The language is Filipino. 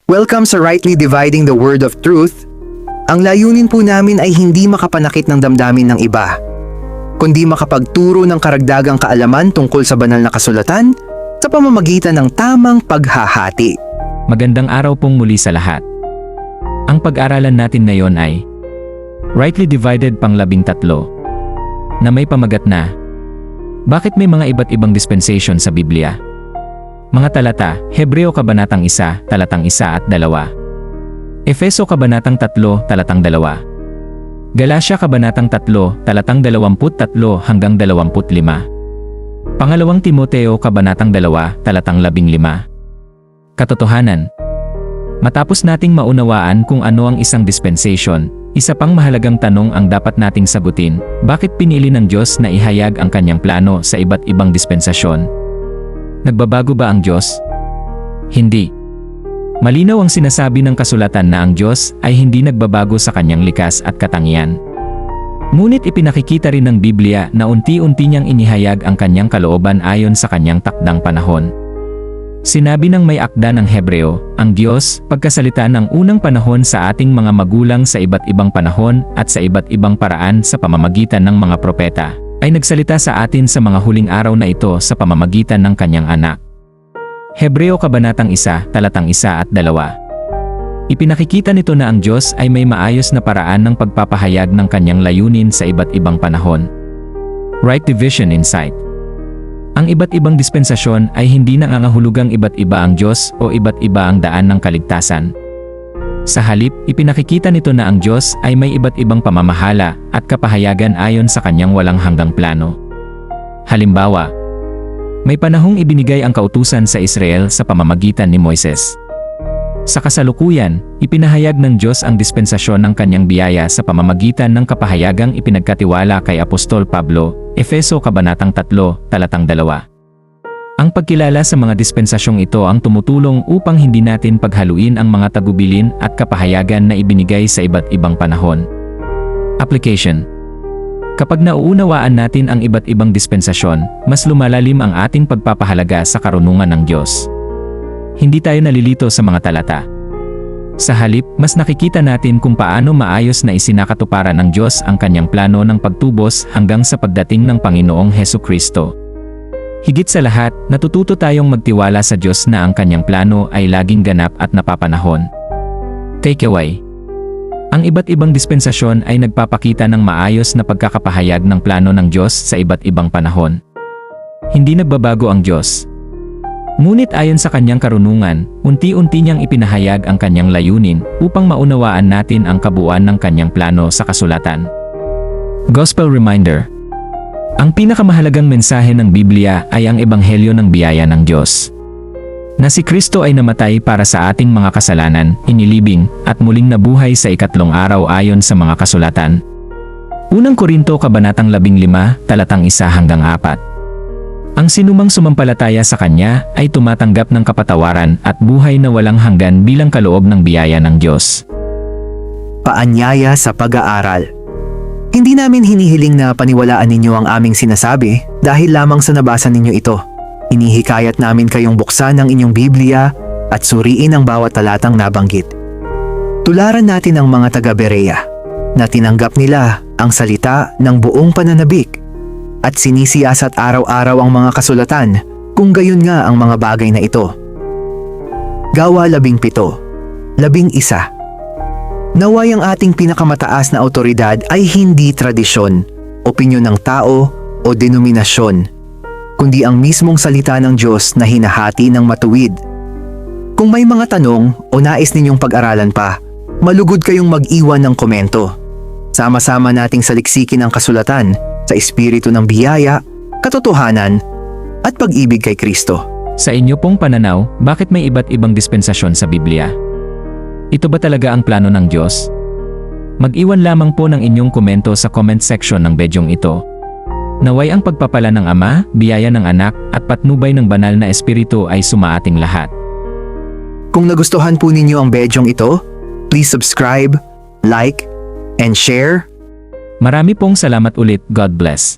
Welcome sa Rightly Dividing the Word of Truth. Ang layunin po namin ay hindi makapanakit ng damdamin ng iba, kundi makapagturo ng karagdagang kaalaman tungkol sa banal na kasulatan sa pamamagitan ng tamang paghahati. Magandang araw pong muli sa lahat. Ang pag-aralan natin ngayon ay Rightly Divided pang-13 na may pamagat na Bakit may mga iba't ibang dispensation sa Biblia? Mga talata, Hebreo Kabanatang 1, talatang 1 at 2. Efeso Kabanatang 3, talatang 2. Galatia Kabanatang 3, talatang 23 hanggang 25. Pangalawang Timoteo Kabanatang 2, talatang 15. Katotohanan. Matapos nating maunawaan kung ano ang isang dispensation, isa pang mahalagang tanong ang dapat nating sagutin, bakit pinili ng Diyos na ihayag ang kanyang plano sa iba't ibang dispensasyon? Nagbabago ba ang Diyos? Hindi. Malinaw ang sinasabi ng kasulatan na ang Diyos ay hindi nagbabago sa kanyang likas at katangian. Ngunit ipinakikita rin ng Biblia na unti-unti niyang inihayag ang kanyang kalooban ayon sa kanyang takdang panahon. Sinabi ng may akda ng Hebreo, ang Diyos, pagkasalita ng unang panahon sa ating mga magulang sa iba't ibang panahon at sa iba't ibang paraan sa pamamagitan ng mga propeta, ay nagsalita sa atin sa mga huling araw na ito sa pamamagitan ng kanyang anak. Hebreo Kabanatang 1, talatang 1 at 2. Ipinakikita nito na ang Diyos ay may maayos na paraan ng pagpapahayag ng kanyang layunin sa iba't ibang panahon. Right Division Insight. Ang iba't ibang dispensasyon ay hindi nangangahulugang iba't iba ang Diyos o iba't iba ang daan ng kaligtasan. Sa halip, ipinakikita nito na ang Diyos ay may iba't ibang pamamahala at kapahayagan ayon sa kanyang walang hanggang plano. Halimbawa, may panahong ibinigay ang kautusan sa Israel sa pamamagitan ni Moises. Sa kasalukuyan, ipinahayag ng Diyos ang dispensasyon ng kanyang biyaya sa pamamagitan ng kapahayagang ipinagkatiwala kay Apostol Pablo, Efeso Kabanatang 3, talatang 2. Ang pagkilala sa mga dispensasyong ito ang tumutulong upang hindi natin paghaluin ang mga tagubilin at kapahayagan na ibinigay sa iba't ibang panahon. Application. Kapag nauunawaan natin ang iba't ibang dispensasyon, mas lumalalim ang ating pagpapahalaga sa karunungan ng Diyos. Hindi tayo nalilito sa mga talata. Sa halip, mas nakikita natin kung paano maayos na isinakatuparan ng Diyos ang kanyang plano ng pagtubos hanggang sa pagdating ng Panginoong Hesukristo. Higit sa lahat, natututo tayong magtiwala sa Diyos na ang kanyang plano ay laging ganap at napapanahon. Takeaway. Ang iba't ibang dispensasyon ay nagpapakita ng maayos na pagkakapahayag ng plano ng Diyos sa iba't ibang panahon. Hindi nagbabago ang Diyos. Ngunit ayon sa kanyang karunungan, unti-unti niyang ipinahayag ang kanyang layunin upang maunawaan natin ang kabuuan ng kanyang plano sa kasulatan. Gospel Reminder. Ang pinakamahalagang mensahe ng Biblia ay ang ebanghelyo ng biyaya ng Diyos. Na si Kristo ay namatay para sa ating mga kasalanan, inilibing, at muling nabuhay sa ikatlong araw ayon sa mga kasulatan. Unang Korinto Kabanatang 15, talatang 1 hanggang 4. Ang sinumang sumampalataya sa Kanya ay tumatanggap ng kapatawaran at buhay na walang hanggan bilang kaloob ng biyaya ng Diyos. Paanyaya sa pag-aaral. Hindi namin hinihiling na paniwalaan ninyo ang aming sinasabi dahil lamang sa nabasa ninyo ito. Inihikayat namin kayong buksan ang inyong Biblia at suriin ang bawat talatang nabanggit. Tularan natin ang mga taga-Berea na tinanggap nila ang salita ng buong pananabik at sinisiyasat araw-araw ang mga kasulatan kung gayon nga ang mga bagay na ito. Gawa 17, 11. Naway ang ating pinakamataas na awtoridad ay hindi tradisyon, opinyon ng tao o denominasyon, kundi ang mismong salita ng Diyos na hinahati ng matuwid. Kung may mga tanong o nais ninyong pag-aralan pa, malugod kayong mag-iwan ng komento. Sama-sama nating saliksikin ang kasulatan sa espiritu ng biyaya, katotohanan, at pag-ibig kay Kristo. Sa inyo pong pananaw, bakit may iba't ibang dispensasyon sa Biblia? Ito ba talaga ang plano ng Diyos? Mag-iwan lamang po ng inyong komento sa comment section ng bedyong ito. Naway ang pagpapala ng Ama, biyaya ng Anak, at patnubay ng banal na Espiritu ay sumaating lahat. Kung nagustuhan po ninyo ang bedyong ito, please subscribe, like, and share. Marami pong salamat ulit. God bless.